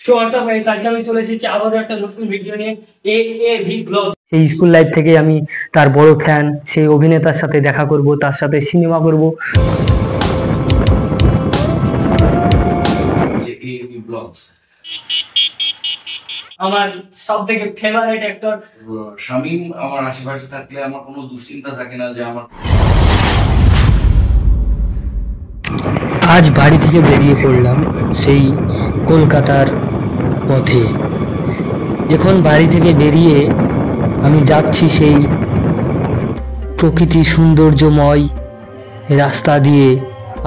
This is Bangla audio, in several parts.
আমি চলে এসেছি আবারও একটা নতুন ভিডিও নিয়ে এএভি ব্লগ। সেই স্কুল লাইফ থেকে আমি তার বড় ফ্যান, সেই অভিনেতার সাথে দেখা করব, তার সাথে সিনেমা করব। আমার সব থেকে ফেভারিট অ্যাক্টর শামীম আমার আশেপাশে থাকলে আমার কোনো দুশ্চিন্তা থাকে না যে আমার। আজ বাড়ি থেকে বেরিয়ে পড়লাম সেই কলকাতার পথে। এখন বাড়ি থেকে বেরিয়ে আমি যাচ্ছি সেই প্রকৃতি সৌন্দর্যময় রাস্তা দিয়ে,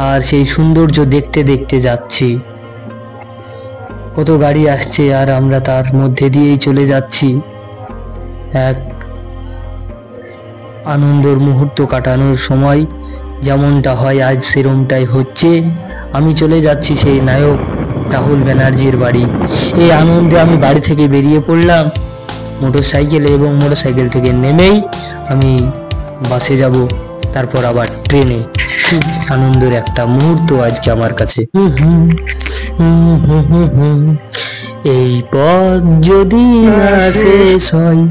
আর সেই সৌন্দর্য দেখতে দেখতে যাচ্ছি। কত গাড়ি আসছে আর আমরা তার মধ্যে দিয়েই চলে যাচ্ছি। এক আনন্দের মুহূর্ত কাটানোর সময় যেমনটা হয় আজ সেরকমটাই হচ্ছে। আমি চলে যাচ্ছি সেই নায়ক রাহুল ব্যানার্জির বাড়ি। এই আনন্দে আমি বাড়ি থেকে বেরিয়ে পড়লাম মোটরসাইকেলে, এবং মোটরসাইকেল থেকে নেমেই আমি বাসে যাব, তারপর আবার ট্রেনে। খুব আনন্দের একটা মুহূর্ত আজকে আমার কাছে। এই পথ যদি না শেষ হয়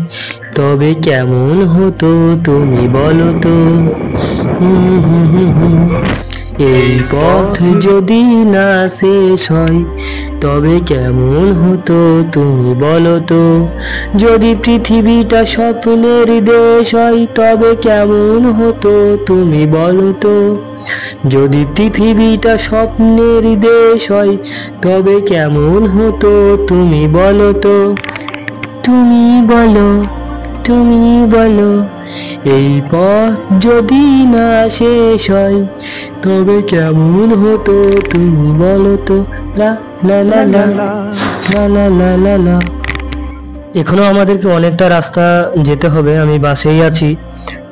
তবে কেমন হতো তুমি বলো তো। এই পথ যদি না শেষ হয় তবে কেমন হতো তুমি বলো তো। যদি পৃথিবীটা স্বপ্নের দেশ হয় তবে কেমন হতো তুমি বলো তো। যদি পৃথিবীটা স্বপ্নের দেশ হয় তবে কেমন হতো তুমি বলো তো। তুমি বলো, তুমি বলো, এই পথ যদি না শেষ হয় তবে কেমন হতো তুমি বলো তো। লা লা লা লা লা লা লা লা লা। এখনো আমাদেরকে অনেকটা রাস্তা যেতে হবে। আমি বাসেই আছি,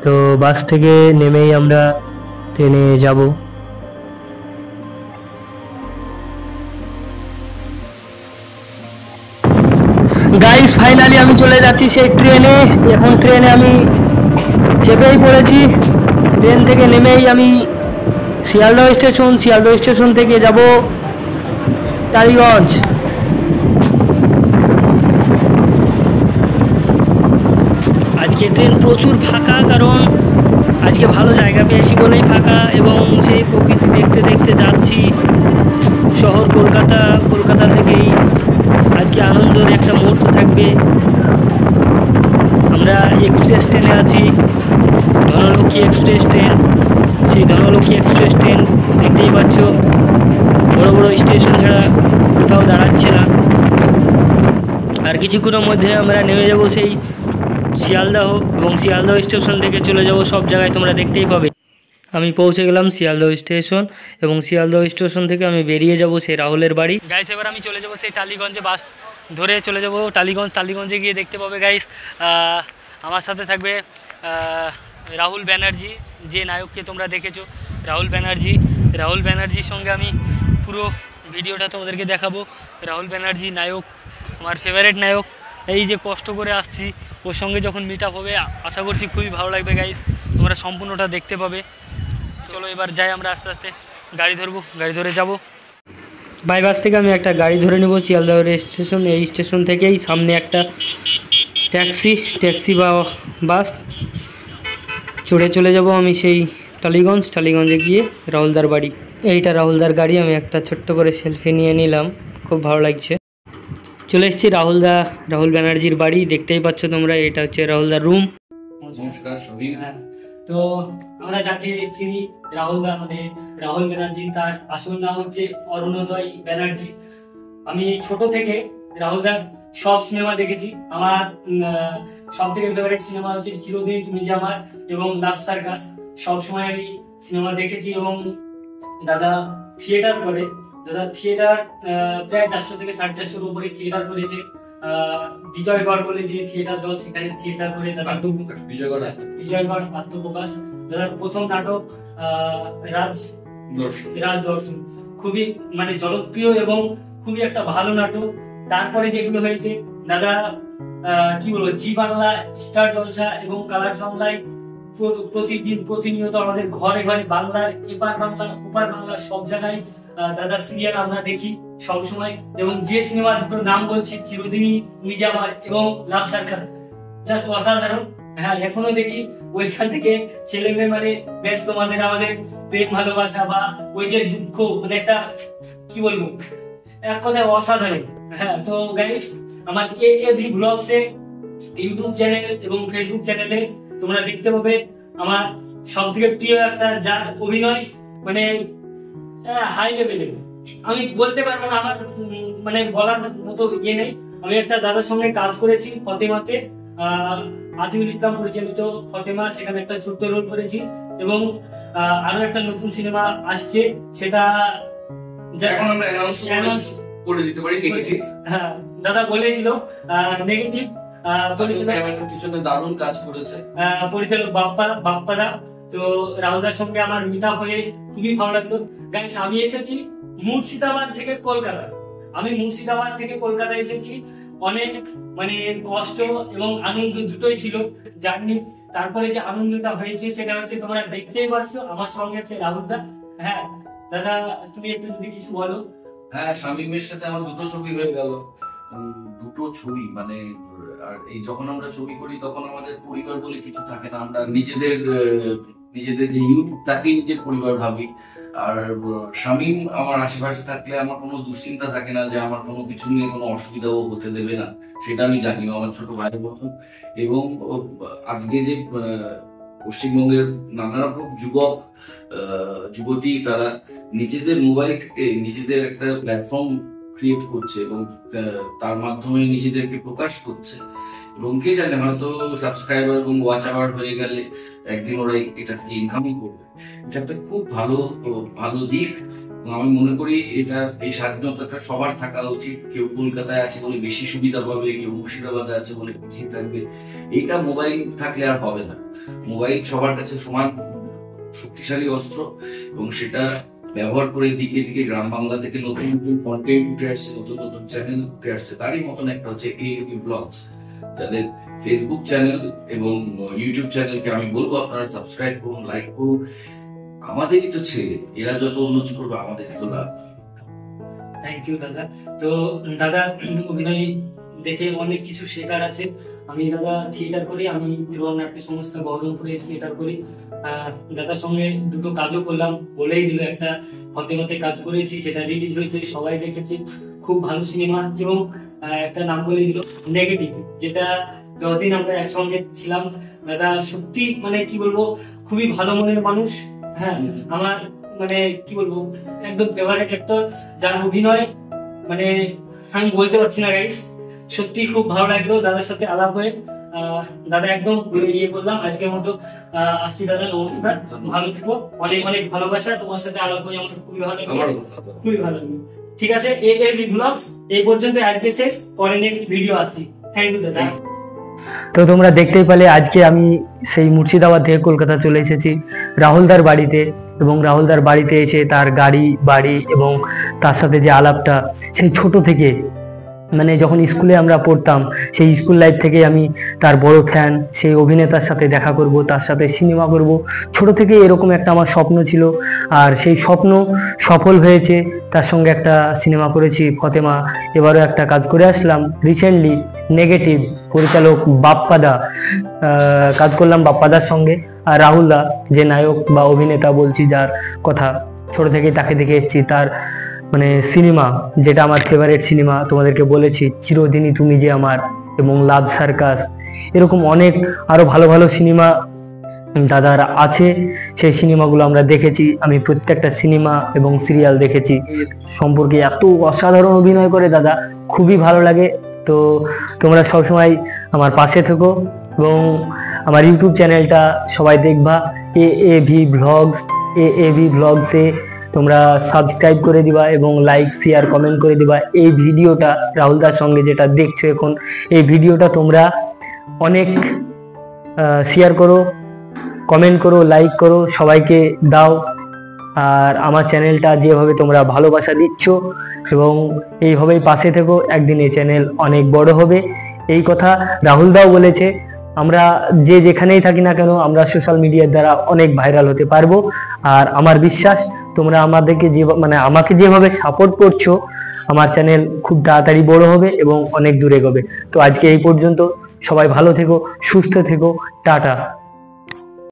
তো বাস থেকে নেমেই আমরা ট্রেনে যাব। গাইস, ফাইনালি আমি চলে যাচ্ছি সেই ট্রেনে। এখন ট্রেনে আমি চেপেই পড়েছি। ট্রেন থেকে নেমেই আমি শিয়ালদহ স্টেশন, শিয়ালদহ স্টেশন থেকে যাব টালিগঞ্জ। আজকে ট্রেন প্রচুর ফাঁকা, কারণ আজকে ভালো জায়গা পেয়েছি বলেই ফাঁকা, এবং সেই প্রকৃতি দেখতে দেখতে যাচ্ছি। শহর কলকাতা, কলকাতা থেকেই আজকে আনন্দের একটা মুহূর্ত থাকবে। আমরা এক্সপ্রেস ট্রেনে আছি, ধনলক্ষ্মী এক্সপ্রেস ট্রেন। সেই ধনলক্ষ্মী এক্সপ্রেস ট্রেন দেখতেই পাচ্ছ, বড় বড় স্টেশন ছাড়া কোথাও দাঁড়াচ্ছে না। আর কিছুক্ষণের মধ্যে আমরা নেমে যাব সেই শিয়ালদহ, এবং শিয়ালদহ স্টেশন থেকে চলে যাব সব জায়গায়, তোমরা দেখতেই পাবে। আমি পৌঁছে গেলাম শিয়ালদহ স্টেশন, এবং শিয়ালদহ স্টেশন থেকে আমি বেরিয়ে যাব সেই রাহুলের বাড়ি। গাইস, এবার আমি চলে যাব সেই টালিগঞ্জে, বাস ধরে চলে যাব টালিগঞ্জ। টালিগঞ্জে গিয়ে দেখতে পাবে গাইস, আমার সাথে থাকবে রাহুল ব্যানার্জি, যে নায়ককে তোমরা দেখেছো, রাহুল ব্যানার্জি। রাহুল ব্যানার্জির সঙ্গে আমি পুরো ভিডিওটা তোমাদেরকে দেখাবো। রাহুল ব্যানার্জি নায়ক, আমার ফেভারিট নায়ক। এই যে কষ্ট করে আসছি, ওর সঙ্গে যখন মিট আপ হবে আশা করছি খুবই ভালো লাগবে গাইস, তোমরা সম্পূর্ণটা দেখতে পাবে। চলো এবার যাই, আমরা আস্তে আস্তে গাড়ি ধরবো, গাড়ি ধরে যাব। বাইপাস থেকে আমি একটা গাড়ি ধরে নেব শিয়ালদহ স্টেশন। এই স্টেশন থেকেই সামনে একটা ট্যাক্সি বা বাস চড়ে চলে যাব আমি সেই টালিগঞ্জ। টালিগঞ্জে গিয়ে রাহুলদার বাড়ি। এইটা রাহুলদার গাড়ি। আমি একটা ছোট্ট করে সেলফি নিয়ে নিলাম, খুব ভালো লাগছে। চলে এসেছি রাহুল ব্যানার্জির বাড়ি, দেখতেই পাচ্ছ তোমরা। এটা হচ্ছে রাহুলদার রুম। নমস্কার সবই। তো আমরা যাকে চিনি রাহুলদা, মানে রাহুল ব্যানার্জি, তার আসল নাম হচ্ছে অরুণোদয় ব্যানার্জি। আমি ছোট থেকে রাহুলদার সব সিনেমা দেখেছি। আমার সব থেকে ফেভারিট সিনেমা হচ্ছে চিরদিন তুমি যে আমার, এবং লাভ সার্কাস। সবসময় আমি সিনেমা দেখেছি, এবং দাদা থিয়েটার করে। দাদা থিয়েটার প্রায় 400 থেকে 450-এর উপরে থিয়েটার করেছে। বিজয়গড় বলে যে থিয়েটার দল, সেখানে থিয়েটার করে দাদা। বিজয়গড় আত্মপ্রকাশ। দাদার প্রথম নাটক রাজ দর্শন, খুবই মানে জনপ্রিয় এবং খুবই একটা ভালো নাটক। তারপরে যেগুলো হয়েছে দাদা কি বলবো, জি বাংলা, স্টার জলসা এবং কালার্স বাংলায় প্রতিদিন প্রতিনিয়ত আমাদের ঘরে ঘরে বাংলার এপার বাংলা ওপার বাংলা সব জায়গায় দাদা সিরিয়াল আমরা দেখি সব সময়। এবং যে সিনেমার দুটো নাম বলছি, চিরদিনই তুমি যে আমার এবং লাভ সার্কাস, জাস্ট অসাধারণ। হ্যাঁ, এখনো দেখি ওইখান থেকে ছেলে মেয়ে মানে বেশ তোমাদের আমাদের প্রেম ভালোবাসা বা ওই যে দুঃখ, মানে একটা কি বলবো, এক কথায় অসাধারণ। হ্যাঁ, তো গাইস আমার এভি ব্লগস এ ইউটিউব চ্যানেল এবং ফেসবুক চ্যানেলে তোমরা দেখতে পাবে আমার সব থেকে প্রিয় একটা, যার অভিনয় মানে হাই লেভেলের। আমি বলতে পারবো না, আমার মানে বলার মতো ইয়ে নেই। আমি একটা দাদার সঙ্গে কাজ করেছি ফতেমাতে, আতিউল ইসলাম পরিচালিত ফতেমা, সেখানে একটা ছোট্ট রোল করেছি। এবং আরো একটা নতুন সিনেমা আসছে, সেটা এখন আমরা অ্যানাউন্স করে দিতে পারি, নেগেটিভ। হ্যাঁ, দাদা বলে দিল নেগেটিভ। পিছনে দারুণ কাজ করেছে পরিচালক বাপ্পাদা। তো রাহুলদার সঙ্গে আমার মিট আপ হয়ে খুবই ভালো লাগলো। গাইস, আমি এসেছি মুর্শিদাবাদ থেকে কলকাতা। আমি মুর্শিদাবাদ থেকে কলকাতা এসেছি, অনেক মানে কষ্ট এবং আনন্দ দুটোই ছিল জার্নি। তারপরে যে আনন্দটা হয়েছে সেটা হচ্ছে তোমরা দেখতেই পাচ্ছো, আমার সঙ্গে আছে রাহুলদা। হ্যাঁ দাদা, তুমি একটু যদি কিছু বলো। হ্যাঁ, শামীমের সাথে আমার দুটো ছবি হয়ে গেল, দুটো ছবি মানে। আর এই যখন আমরা ছবি করি তখন আমাদের পরিবার বলে কিছু থাকে না, আমরা নিজেদের যে ইউনিট তাকেই নিজের পরিবার ভাবি। আর শামীম আমার আশেপাশে থাকলে আমার কোনো দুশ্চিন্তা থাকে না যে আমার কোনো কিছু নিয়ে কোনো অসুবিধাও হতে দেবে না, সেটা আমি জানিও, আমার ছোট ভাইয়ের মতন। এবং আজকে যে পশ্চিমবঙ্গের নানা রকম যুবতী তারা নিজেদের মোবাইল থেকে নিজেদের একটা প্ল্যাটফর্ম ক্রিয়েট করছে এবং তার মাধ্যমে নিজেদেরকে প্রকাশ করছে। এবং কে জানে, হয়তো সাবস্ক্রাইবার এবং ওয়াচ আওয়ার হয়ে গেলে একদিন ওরা এটা থেকে ইনকামই করবে। এটা একটা খুব ভালো দিক। আমি মনে করি এটা, এই স্বাধীনতাটা সবার থাকা উচিত। কেউ কলকাতায় আছে বলে বেশি সুবিধা পাবে, কেউ মুর্শিদাবাদে আছে বলে পিছিয়ে থাকবে। এইটা মোবাইল থাকলে আর হবে না। মোবাইল সবার কাছে সমান শক্তিশালী অস্ত্র এবং সেটা ব্যবহার করে দিকে দিকে গ্রাম বাংলা থেকে নতুন নতুন কন্টেন্ট উঠে আসছে, নতুন নতুন চ্যানেল উঠে আসছে। তারই মতন একটা হচ্ছে এভি ব্লগস, যাদের ফেসবুক চ্যানেল এবং ইউটিউব চ্যানেলকে আমি বলবো আপনারা সাবস্ক্রাইব করুন, লাইক করুন। আমাদেরই তো ছেলে, এরা যত উন্নতি করবে আমাদেরই তো লাভ। থ্যাংক ইউ দাদা। তো দাদা অভিনয় দেখে অনেক কিছু শেখার আছে। আমি দাদা থিয়েটার করি, আমি নাট্য সংস্থা বহরমপুরে থিয়েটার করি। দাদার সঙ্গে দুটো কাজও করলাম, বলেই দিল। একটা ফতেমাতে কাজ করেছি, সেটা রিলিজ হয়েছে, সবাই দেখেছে, খুব ভালো সিনেমা। এবং একটা নাম বলে দিল নেগেটিভ, যেটা 10 দিন আমরা একসঙ্গে ছিলাম। দাদা সত্যি মানে কি বলবো, খুবই ভালো মনের মানুষ। হ্যাঁ, আমার মানে কি বলবো, একদম ফেভারিট অ্যাক্টর, যার অভিনয় মানে আমি বলতে পারছি না গাইস। সত্যি খুব ভালো লাগলো দাদার সাথে আলাপ হয়ে। দাদা একদম ইয়ে করলাম আজকের মতো। আসছি দাদা, নমস্কার, ভালো থেকো, অনেক অনেক ভালোবাসা। তোমার সাথে আলাপ হয়ে আমার খুবই ভালো লাগলো, খুবই ভালো লাগলো। ঠিক আছে, এভি ব্লগস এই পর্যন্ত আজকে শেষ, পরে নেক্সট ভিডিও আসছি। থ্যাংক ইউ দাদা। তো তোমরা দেখতেই পেলে আজকে আমি সেই মুর্শিদাবাদ থেকে কলকাতা চলে এসেছি রাহুলদার বাড়িতে। এবং রাহুলদার বাড়িতে এসে তার বাড়ি এবং তার সাথে যে আলাপটা, সেই ছোট থেকে মানে যখন স্কুলে আমরা পড়তাম, সেই স্কুল লাইফ থেকে আমি তার বড় ফ্যান। সেই অভিনেতার সাথে দেখা করব, তার সাথে সিনেমা করব, ছোট থেকে এরকম একটা আমার স্বপ্ন ছিল। আর সেই স্বপ্ন সফল হয়েছে। তার সঙ্গে একটা সিনেমা করেছি ফতেমা, এবারও একটা কাজ করে আসলাম রিসেন্টলি নেগেটিভ, পরিচালক বাপ্পাদা, কাজ করলাম বাপ্পাদার সঙ্গে। আর রাহুলদা যে নায়ক বা অভিনেতা বলছি, যার কথা ছোট থেকেই তাকে দেখে এসেছি, তার মানে সিনেমা যেটা আমার ফেভারিট সিনেমা, তোমাদেরকে বলেছি চিরদিনই তুমি যে আমার এবং লাভ সার্কাস, এরকম অনেক আরো ভালো ভালো সিনেমা দাদার আছে। সেই সিনেমাগুলো আমরা দেখেছি, আমি প্রত্যেকটা সিনেমা এবং সিরিয়াল দেখেছি। সম্পর্কে এত অসাধারণ অভিনয় করে দাদা, খুবই ভালো লাগে। তো তোমরা সবসময় আমার পাশে থেকো এবং আমার ইউটিউব চ্যানেলটা সবাই দেখবা, এএভি ব্লগসে তোমরা সাবস্ক্রাইব করে দিবা এবং লাইক শেয়ার কমেন্ট করে দিবা। এই ভিডিওটা রাহুলদার সঙ্গে যেটা দেখছো এখন, এই ভিডিওটা তোমরা অনেক শেয়ার করো, কমেন্ট করো, লাইক করো, সবাইকে দাও। আর আমার চ্যানেলটা যেভাবে তোমরা ভালোবাসা দিচ্ছ এবং এইভাবেই পাশে থেকো, একদিন এই চ্যানেল অনেক বড় হবে। এই কথা রাহুলদাও বলেছে, আমরা যে যেখানেই থাকি না কেন আমরা সোশ্যাল মিডিয়ার দ্বারা অনেক ভাইরাল হতে পারবো। আর আমার বিশ্বাস তোমরা আমাদেরকে যে আমাকে যেভাবে সাপোর্ট করছো, আমার চ্যানেল খুব তাড়াতাড়ি বড় হবে এবং অনেক দূরে এগোবে। তো আজকে এই পর্যন্ত, সবাই ভালো থেকো, সুস্থ থেকো, টাটা।